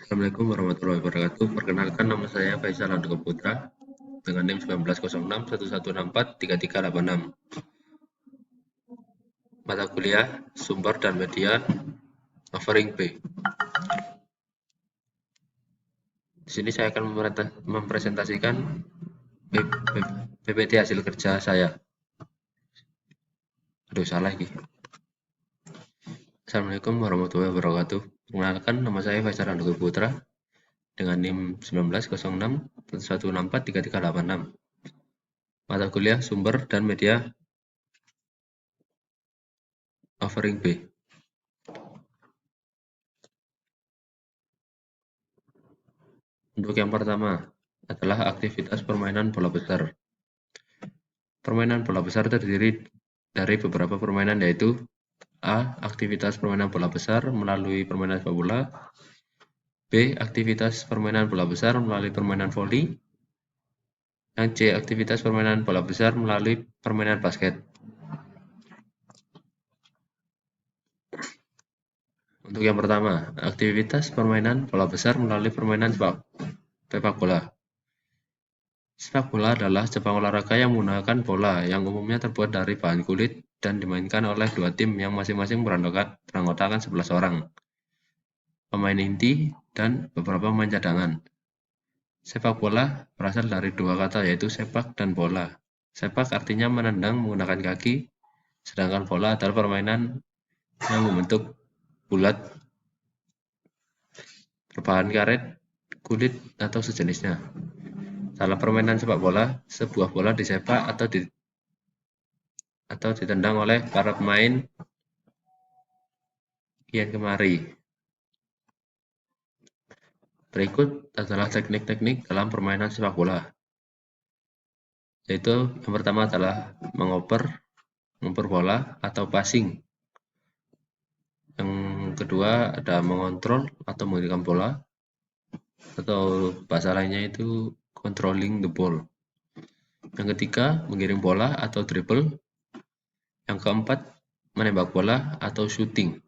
Assalamualaikum warahmatullahi wabarakatuh. Perkenalkan, nama saya Faisal Andika Putra dengan NIM 190611643386. Mata kuliah Sumber dan Media Offering B. Di sini saya akan mempresentasikan PPT hasil kerja saya. Aduh, salah ini. Assalamualaikum warahmatullahi wabarakatuh. Perkenalkan, nama saya Faisal Andika Putra dengan NIM 190611643386. Mata kuliah Sumber dan Media Offering B. Untuk yang pertama adalah aktivitas permainan bola besar. Permainan bola besar terdiri dari beberapa permainan, yaitu A. Aktivitas permainan bola besar melalui permainan sepak bola. B. Aktivitas permainan bola besar melalui permainan voli. Yang C. Aktivitas permainan bola besar melalui permainan basket. Untuk yang pertama, aktivitas permainan bola besar melalui permainan sepak bola. Sepak bola adalah cabang olahraga yang menggunakan bola yang umumnya terbuat dari bahan kulit dan dimainkan oleh dua tim yang masing-masing beranggotakan 11 orang, pemain inti, dan beberapa pemain cadangan. Sepak bola berasal dari dua kata, yaitu sepak dan bola. Sepak artinya menendang menggunakan kaki, sedangkan bola adalah permainan yang membentuk bulat berbahan karet, kulit, atau sejenisnya. Dalam permainan sepak bola, sebuah bola disepak atau ditendang oleh para pemain kian kemari. Berikut adalah teknik-teknik dalam permainan sepak bola, yaitu yang pertama adalah mengoper bola atau passing. Yang kedua ada mengontrol atau mengendalikan bola, atau bahasa lainnya itu controlling the ball. Yang ketiga mengirim bola atau dribble. Yang keempat menembak bola atau shooting.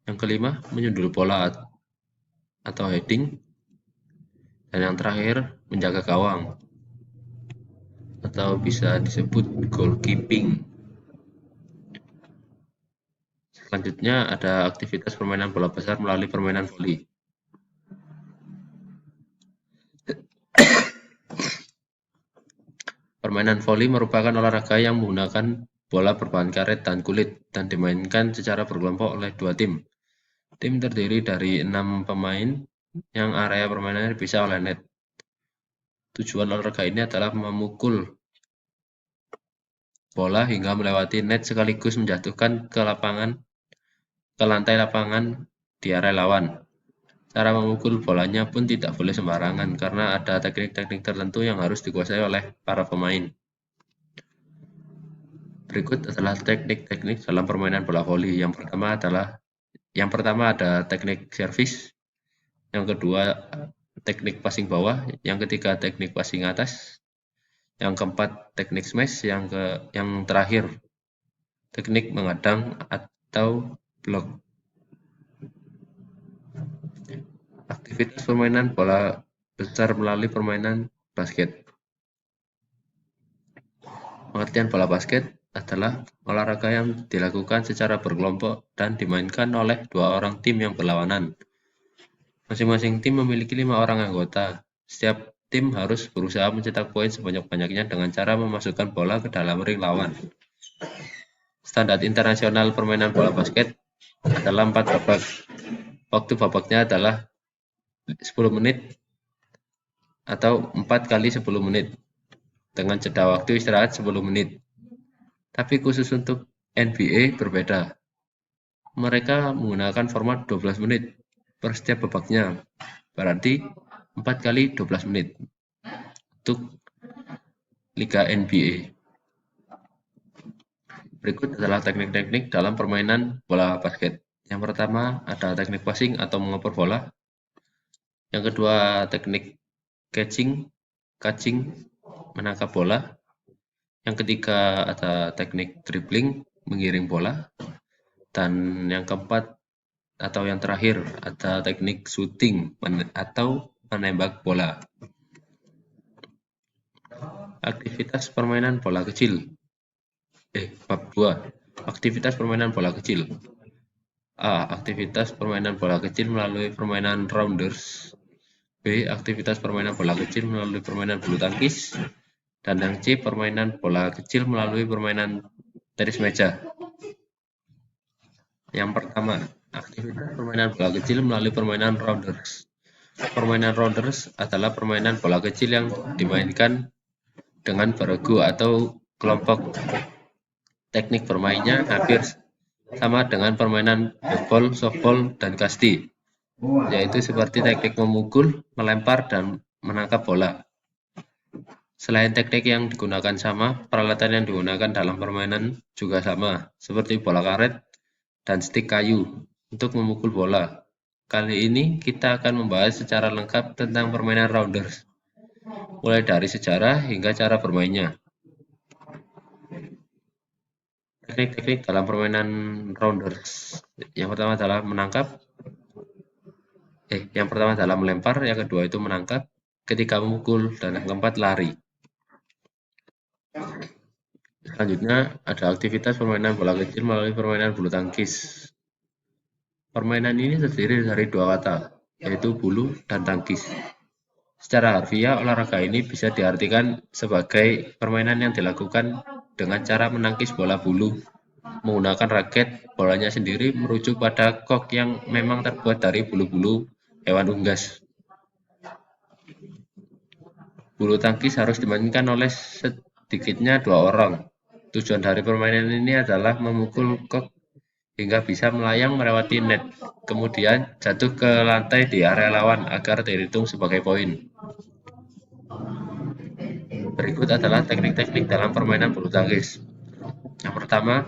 Yang kelima menyundul bola atau heading. Dan yang terakhir menjaga gawang atau bisa disebut goalkeeping. Selanjutnya ada aktivitas permainan bola besar melalui permainan voli. Permainan voli merupakan olahraga yang menggunakan bola berbahan karet dan kulit dan dimainkan secara berkelompok oleh dua tim. Tim terdiri dari 6 pemain yang area permainannya dipisah oleh net. Tujuan olahraga ini adalah memukul bola hingga melewati net sekaligus menjatuhkan ke lantai lapangan di area lawan. Cara memukul bolanya pun tidak boleh sembarangan karena ada teknik-teknik tertentu yang harus dikuasai oleh para pemain. Berikut adalah teknik-teknik dalam permainan bola voli. Yang pertama ada teknik servis, yang kedua teknik passing bawah, yang ketiga teknik passing atas, yang keempat teknik smash, yang terakhir teknik menghadang atau blok. Aktivitas permainan bola besar melalui permainan basket. Pengertian bola basket adalah olahraga yang dilakukan secara berkelompok dan dimainkan oleh dua orang tim yang berlawanan. Masing-masing tim memiliki 5 orang anggota. Setiap tim harus berusaha mencetak poin sebanyak-banyaknya dengan cara memasukkan bola ke dalam ring lawan. Standar internasional permainan bola basket adalah 4 babak. Waktu babaknya adalah 10 menit atau 4 kali 10 menit dengan jeda waktu istirahat 10 menit. Tapi khusus untuk NBA berbeda. Mereka menggunakan format 12 menit per setiap babaknya. Berarti 4 kali 12 menit untuk Liga NBA. Berikut adalah teknik-teknik dalam permainan bola basket. Yang pertama ada teknik passing atau mengoper bola. Yang kedua teknik catching menangkap bola. Yang ketiga ada teknik dribbling mengiring bola. Dan yang keempat atau yang terakhir ada teknik shooting atau menembak bola. Aktivitas permainan bola kecil. Bab 2. Aktivitas permainan bola kecil. A. Aktivitas permainan bola kecil melalui permainan rounders. B. Aktivitas permainan bola kecil melalui permainan bulu tangkis. Dan yang C. Permainan bola kecil melalui permainan tenis meja. Yang pertama, aktivitas permainan bola kecil melalui permainan rounders. Permainan rounders adalah permainan bola kecil yang dimainkan dengan beregu atau kelompok. Teknik bermainnya hampir sama dengan permainan baseball, softball, dan kasti, yaitu seperti teknik memukul, melempar, dan menangkap bola. Selain teknik yang digunakan sama, peralatan yang digunakan dalam permainan juga sama, seperti bola karet dan stik kayu untuk memukul bola. Kali ini kita akan membahas secara lengkap tentang permainan rounders, mulai dari sejarah hingga cara bermainnya. Teknik-teknik dalam permainan rounders. Yang pertama adalah melempar, yang kedua itu menangkap, ketiga memukul, dan yang keempat lari. Selanjutnya ada aktivitas permainan bola kecil melalui permainan bulu tangkis. Permainan ini terdiri dari dua kata, yaitu bulu dan tangkis. Secara harfiah, olahraga ini bisa diartikan sebagai permainan yang dilakukan dengan cara menangkis bola bulu menggunakan raket. Bolanya sendiri merujuk pada kok yang memang terbuat dari bulu-bulu hewan unggas. Bulu tangkis harus dimainkan oleh sedikitnya 2 orang. Tujuan dari permainan ini adalah memukul kok hingga bisa melayang melewati net, kemudian jatuh ke lantai di area lawan agar dihitung sebagai poin. Berikut adalah teknik-teknik dalam permainan bulu tangkis. Yang pertama,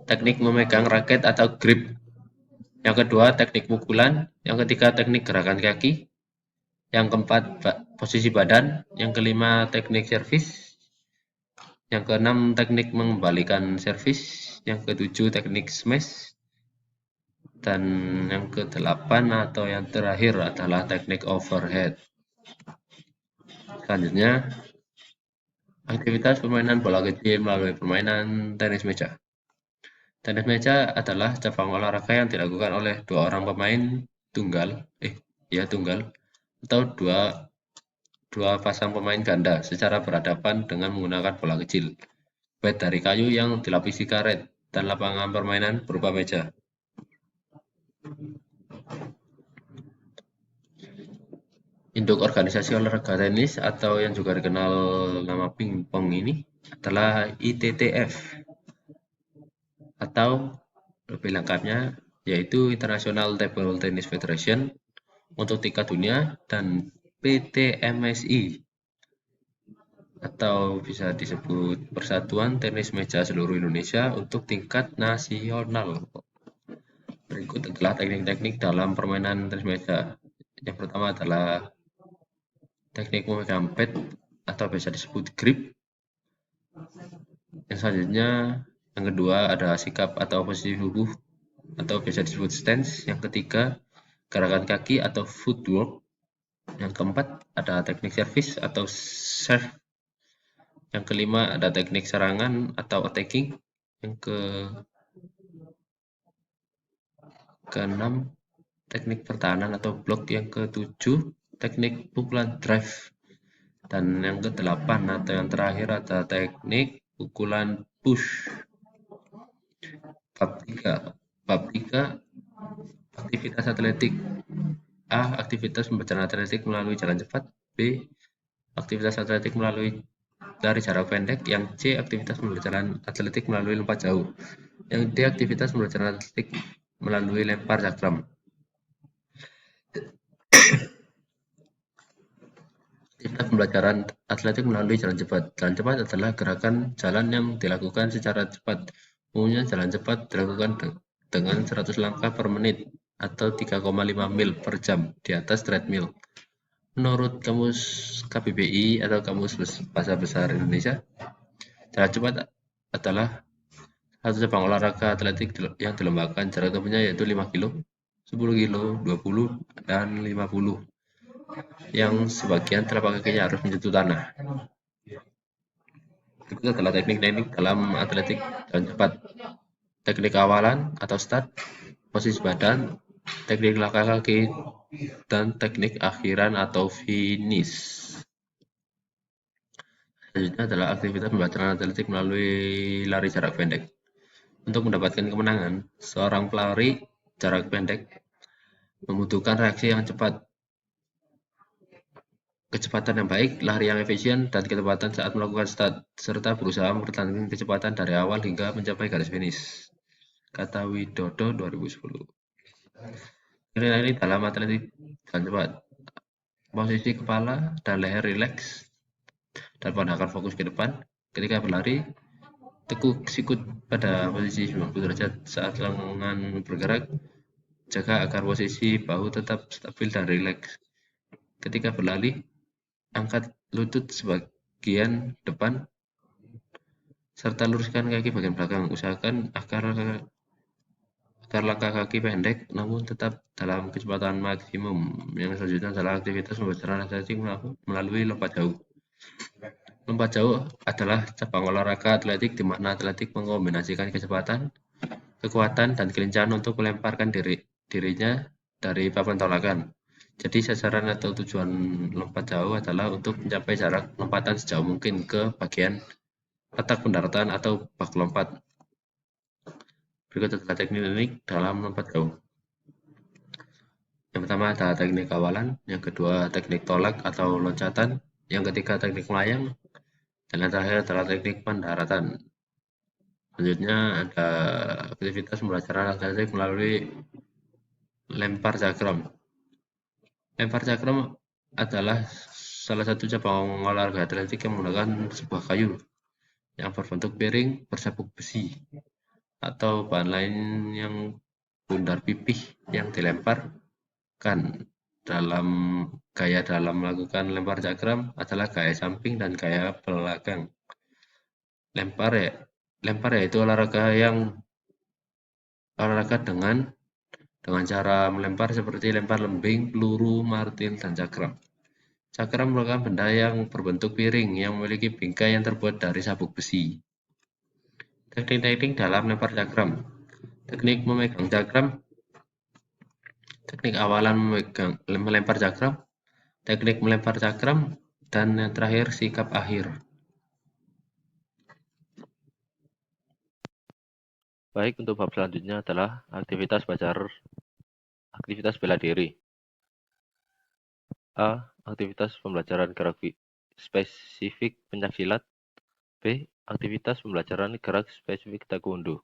teknik memegang raket atau grip. Yang kedua, teknik pukulan. Yang ketiga, teknik gerakan kaki. Yang keempat, posisi badan. Yang kelima, teknik servis. Yang keenam, teknik mengembalikan servis. Yang ketujuh, teknik smash. Dan yang kedelapan atau yang terakhir adalah teknik overhead. Selanjutnya, aktivitas permainan bola kecil melalui permainan tenis meja. Tenis meja adalah cabang olahraga yang dilakukan oleh 2 orang pemain tunggal atau dua pasang pemain ganda secara berhadapan dengan menggunakan bola kecil, bat dari kayu yang dilapisi karet, dan lapangan permainan berupa meja. Induk organisasi olahraga tenis atau yang juga dikenal nama pingpong ini adalah ITTF atau lebih lengkapnya yaitu International Table Tennis Federation untuk tingkat dunia dan PTMSI atau bisa disebut Persatuan Tenis Meja Seluruh Indonesia untuk tingkat nasional. Berikut adalah teknik-teknik dalam permainan tenis meja. Yang pertama adalah teknik memegang pad atau bisa disebut grip. Yang selanjutnya, yang kedua ada sikap atau posisi tubuh atau bisa disebut stance. Yang ketiga, gerakan kaki atau footwork. Yang keempat ada teknik servis atau serve. Yang kelima ada teknik serangan atau attacking. Yang keenam teknik pertahanan atau block. Yang ketujuh teknik pukulan drive. Dan yang kedelapan atau yang terakhir ada teknik pukulan push. Bab 3 aktivitas atletik. A. Aktivitas pembelajaran atletik melalui jalan cepat. B. Aktivitas atletik melalui lari jarak pendek. Yang C. Aktivitas pembelajaran atletik melalui lompat jauh. Yang D. Aktivitas pembelajaran atletik melalui lempar cakram. Aktivitas pembelajaran atletik melalui jalan cepat. Jalan cepat adalah gerakan jalan yang dilakukan secara cepat. Umumnya jalan cepat dilakukan dengan 100 langkah per menit atau 3,5 mil per jam di atas treadmill. Menurut Kamus KBBI atau Kamus Bahasa Besar Indonesia, jalan cepat adalah Satu cabang olahraga atletik yang dilombakan jarak tempuhnya yaitu 5 kilo, 10 kilo, 20, dan 50, yang sebagian telapak kakinya harus menyentuh tanah. Berikut adalah teknik-teknik dalam atletik dan cepat. Teknik awalan atau start, posisi badan, teknik langkah kaki, dan teknik akhiran atau finish. Selanjutnya adalah aktivitas pembelajaran atletik melalui lari jarak pendek. Untuk mendapatkan kemenangan, seorang pelari jarak pendek membutuhkan reaksi yang cepat, kecepatan yang baik, lari yang efisien, dan ketepatan saat melakukan start, serta berusaha mempertahankan kecepatan dari awal hingga mencapai garis finish. Kata Widodo 2010. Ini dalam atletik dan cepat. Posisi kepala dan leher rileks dan pandangan fokus ke depan. Ketika berlari, tekuk sikut pada posisi 90 derajat saat lengan bergerak. Jaga agar posisi bahu tetap stabil dan rileks. Ketika berlari, angkat lutut sebagian depan serta luruskan kaki bagian belakang. Usahakan agar langkah kaki pendek namun tetap dalam kecepatan maksimum. Yang selanjutnya adalah aktivitas pembelajaran atletik melalui lompat jauh. Lompat jauh adalah cabang olahraga atletik di mana atletik mengkombinasikan kecepatan, kekuatan, dan kelincahan untuk melemparkan dirinya dari papan tolakan. Jadi sasaran atau tujuan lompat jauh adalah untuk mencapai jarak lompatan sejauh mungkin ke bagian letak pendaratan atau bak lompat. Berikut adalah teknik-teknik dalam lompat jauh. Yang pertama adalah teknik kawalan, yang kedua teknik tolak atau loncatan, yang ketiga teknik melayang, dan yang terakhir adalah teknik pendaratan. Selanjutnya ada aktivitas pembelajaran atletik melalui lempar cakram. Lempar cakram adalah salah satu cabang olahraga atletik yang menggunakan sebuah kayu yang berbentuk piring bersabuk besi atau bahan lain yang bundar pipih yang dilemparkan. Dalam melakukan lempar cakram adalah gaya samping dan gaya belakang. Lempar yaitu olahraga dengan cara melempar seperti lempar lembing, peluru, martil, dan cakram. Cakram merupakan benda yang berbentuk piring yang memiliki bingkai yang terbuat dari sabuk besi. Teknik-teknik dalam lempar cakram. Teknik memegang cakram, teknik awalan melempar cakram, teknik melempar cakram, dan yang terakhir sikap akhir. Baik, untuk bab selanjutnya adalah aktivitas bela diri. A. Aktivitas pembelajaran gerak spesifik pencaksilat. B. Aktivitas pembelajaran gerak spesifik taekwondo.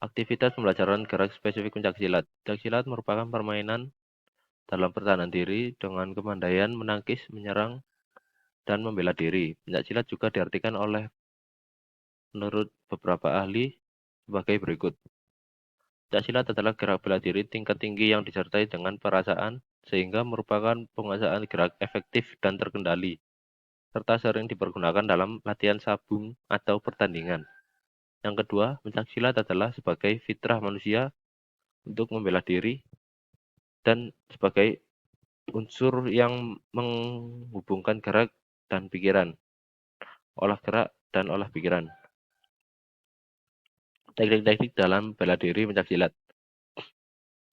Aktivitas pembelajaran gerak spesifik pencaksilat. Pencaksilat merupakan permainan dalam pertahanan diri dengan kepandaian menangkis, menyerang, dan membela diri. Pencaksilat juga diartikan menurut beberapa ahli sebagai berikut. Pencaksilat adalah gerak bela diri tingkat tinggi yang disertai dengan perasaan, sehingga merupakan penguasaan gerak efektif dan terkendali, serta sering dipergunakan dalam latihan sabung atau pertandingan. Yang kedua, pencaksilat adalah sebagai fitrah manusia untuk membela diri dan sebagai unsur yang menghubungkan gerak dan pikiran, olah gerak dan olah pikiran. Teknik-teknik dalam bela diri pencaksilat.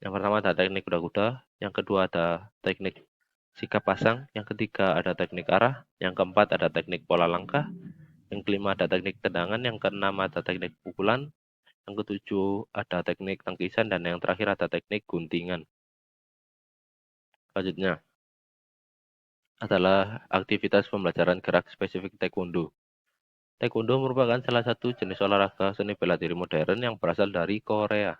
Yang pertama ada teknik kuda-kuda, yang kedua ada teknik sikap pasang, yang ketiga ada teknik arah, yang keempat ada teknik pola langkah, yang kelima ada teknik tendangan, yang keenam ada teknik pukulan, yang ketujuh ada teknik tangkisan, dan yang terakhir ada teknik guntingan. Selanjutnya adalah aktivitas pembelajaran gerak spesifik taekwondo. Taekwondo merupakan salah satu jenis olahraga seni bela diri modern yang berasal dari Korea.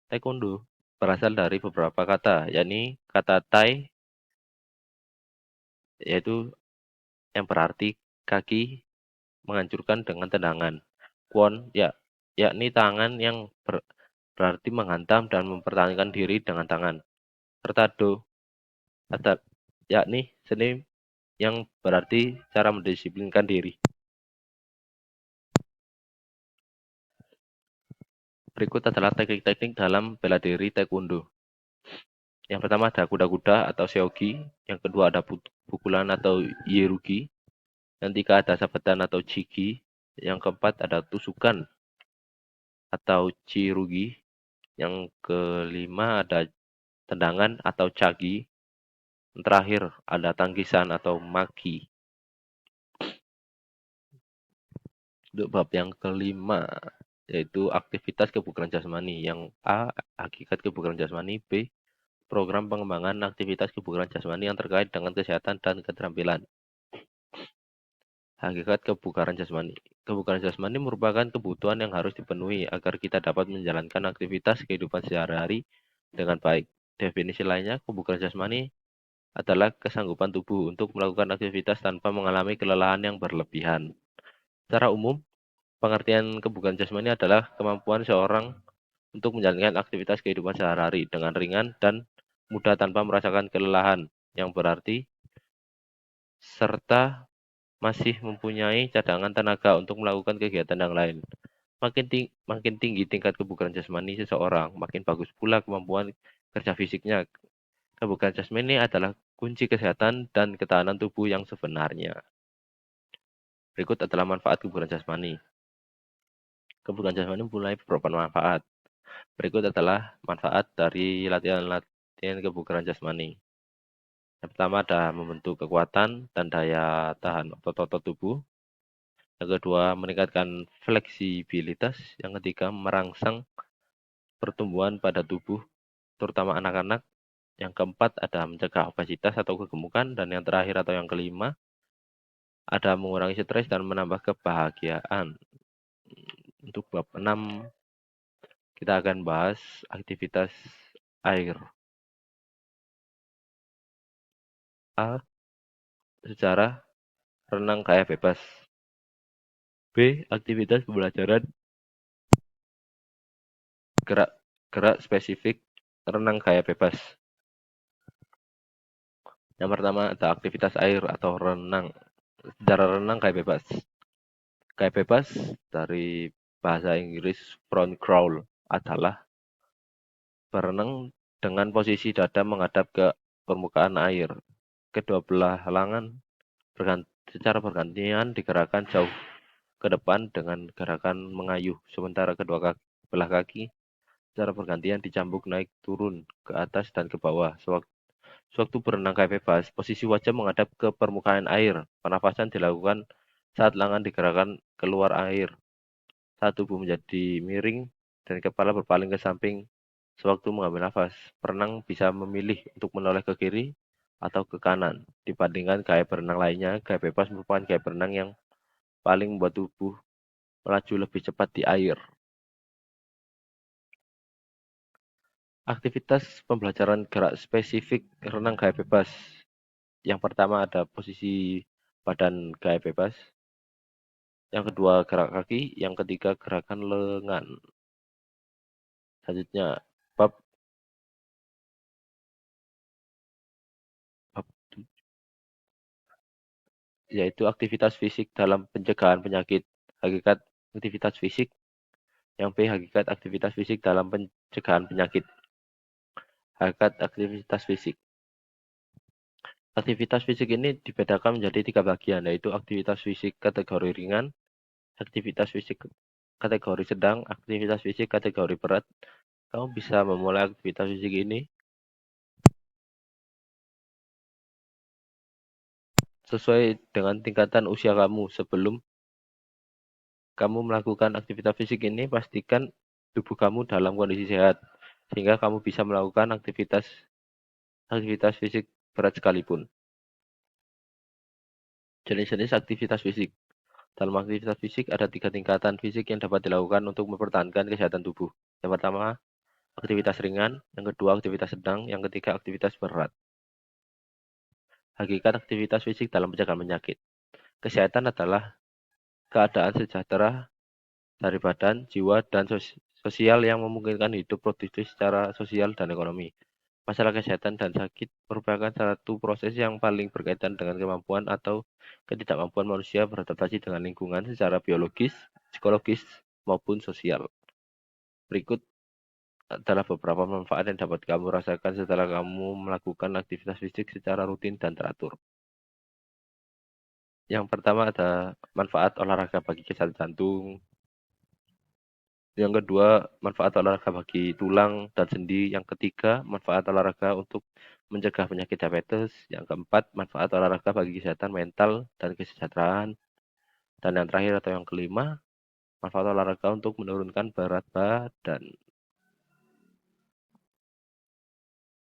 Taekwondo berasal dari beberapa kata, yakni kata Tai, yaitu yang berarti kaki menghancurkan dengan tendangan. Kwon, yakni tangan yang berarti menghantam dan mempertahankan diri dengan tangan. Serta Do, yakni seni yang berarti cara mendisiplinkan diri. Berikut adalah teknik-teknik dalam bela diri taekwondo. Yang pertama ada kuda-kuda atau seogi, yang kedua ada pukulan atau ierugi, yang ketiga ada sabetan atau jigi, yang keempat ada tusukan atau cirugi, yang kelima ada tendangan atau cagi, yang terakhir ada tangkisan atau maki. Untuk bab yang kelima, yaitu aktivitas kebugaran jasmani. Yang A, hakikat kebugaran jasmani. B, program pengembangan aktivitas kebugaran jasmani yang terkait dengan kesehatan dan keterampilan. Hakikat kebugaran jasmani. Kebugaran jasmani merupakan kebutuhan yang harus dipenuhi agar kita dapat menjalankan aktivitas kehidupan sehari-hari dengan baik. Definisi lainnya, kebugaran jasmani adalah kesanggupan tubuh untuk melakukan aktivitas tanpa mengalami kelelahan yang berlebihan. Secara umum, pengertian kebugaran jasmani adalah kemampuan seorang untuk menjalankan aktivitas kehidupan sehari-hari dengan ringan dan mudah tanpa merasakan kelelahan yang berarti, serta masih mempunyai cadangan tenaga untuk melakukan kegiatan yang lain. Makin tinggi tingkat kebugaran jasmani seseorang, makin bagus pula kemampuan kerja fisiknya. Kebugaran jasmani adalah kunci kesehatan dan ketahanan tubuh yang sebenarnya. Berikut adalah manfaat kebugaran jasmani. Kebugaran jasmani mulai beberapa manfaat. Berikut adalah manfaat dari latihan kebugaran jasmani. Yang pertama ada membentuk kekuatan dan daya tahan otot-otot tubuh. Yang kedua, meningkatkan fleksibilitas. Yang ketiga, merangsang pertumbuhan pada tubuh, terutama anak-anak. Yang keempat, ada mencegah obesitas atau kegemukan. Dan yang terakhir atau yang kelima, ada mengurangi stres dan menambah kebahagiaan. Untuk bab 6, kita akan bahas aktivitas air. A, sejarah renang kayak bebas. B, aktivitas pembelajaran gerak spesifik renang kayak bebas. Yang pertama ada aktivitas air atau renang. Sejarah renang kayak bebas. Kayak bebas dari bahasa Inggris front crawl adalah berenang dengan posisi dada menghadap ke permukaan air. Kedua belah lengan secara bergantian digerakkan jauh ke depan dengan gerakan mengayuh, sementara kedua belah kaki secara bergantian dicambuk naik turun ke atas dan ke bawah. Sewaktu berenang kayak bebas, posisi wajah menghadap ke permukaan air. Pernafasan dilakukan saat lengan digerakkan keluar air, saat tubuh menjadi miring dan kepala berpaling ke samping sewaktu mengambil nafas. Perenang bisa memilih untuk menoleh ke kiri atau ke kanan. Dibandingkan gaya berenang lainnya, gaya bebas merupakan gaya berenang yang paling membuat tubuh melaju lebih cepat di air. Aktivitas pembelajaran gerak spesifik renang gaya bebas. Yang pertama ada posisi badan gaya bebas. Yang kedua gerak kaki. Yang ketiga gerakan lengan. Selanjutnya bab yaitu aktivitas fisik dalam pencegahan penyakit. Hakikat aktivitas fisik. Yang B, hakikat aktivitas fisik dalam pencegahan penyakit. Hakikat aktivitas fisik. Aktivitas fisik ini dibedakan menjadi 3 bagian, yaitu aktivitas fisik kategori ringan, aktivitas fisik kategori sedang, aktivitas fisik kategori berat. Kamu bisa memulai aktivitas fisik ini sesuai dengan tingkatan usia kamu. Sebelum kamu melakukan aktivitas fisik ini, pastikan tubuh kamu dalam kondisi sehat, sehingga kamu bisa melakukan aktivitas fisik berat sekalipun. Jenis-jenis aktivitas fisik. Dalam aktivitas fisik ada 3 tingkatan fisik yang dapat dilakukan untuk mempertahankan kesehatan tubuh. Yang pertama, aktivitas ringan. Yang kedua, aktivitas sedang. Yang ketiga, aktivitas berat. Hakikat aktivitas fisik dalam pencegahan penyakit. Kesehatan adalah keadaan sejahtera dari badan, jiwa, dan sosial yang memungkinkan hidup produktif secara sosial dan ekonomi. Masalah kesehatan dan sakit merupakan satu proses yang paling berkaitan dengan kemampuan atau ketidakmampuan manusia beradaptasi dengan lingkungan secara biologis, psikologis, maupun sosial. Berikut adalah beberapa manfaat yang dapat kamu rasakan setelah kamu melakukan aktivitas fisik secara rutin dan teratur. Yang pertama ada manfaat olahraga bagi kesehatan jantung. Yang kedua, manfaat olahraga bagi tulang dan sendi. Yang ketiga, manfaat olahraga untuk mencegah penyakit diabetes. Yang keempat, manfaat olahraga bagi kesehatan mental dan kesejahteraan. Dan yang terakhir atau yang kelima, manfaat olahraga untuk menurunkan berat badan.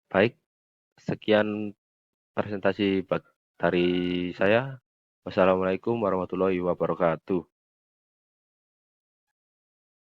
Baik, sekian presentasi dari saya. Wassalamualaikum warahmatullahi wabarakatuh.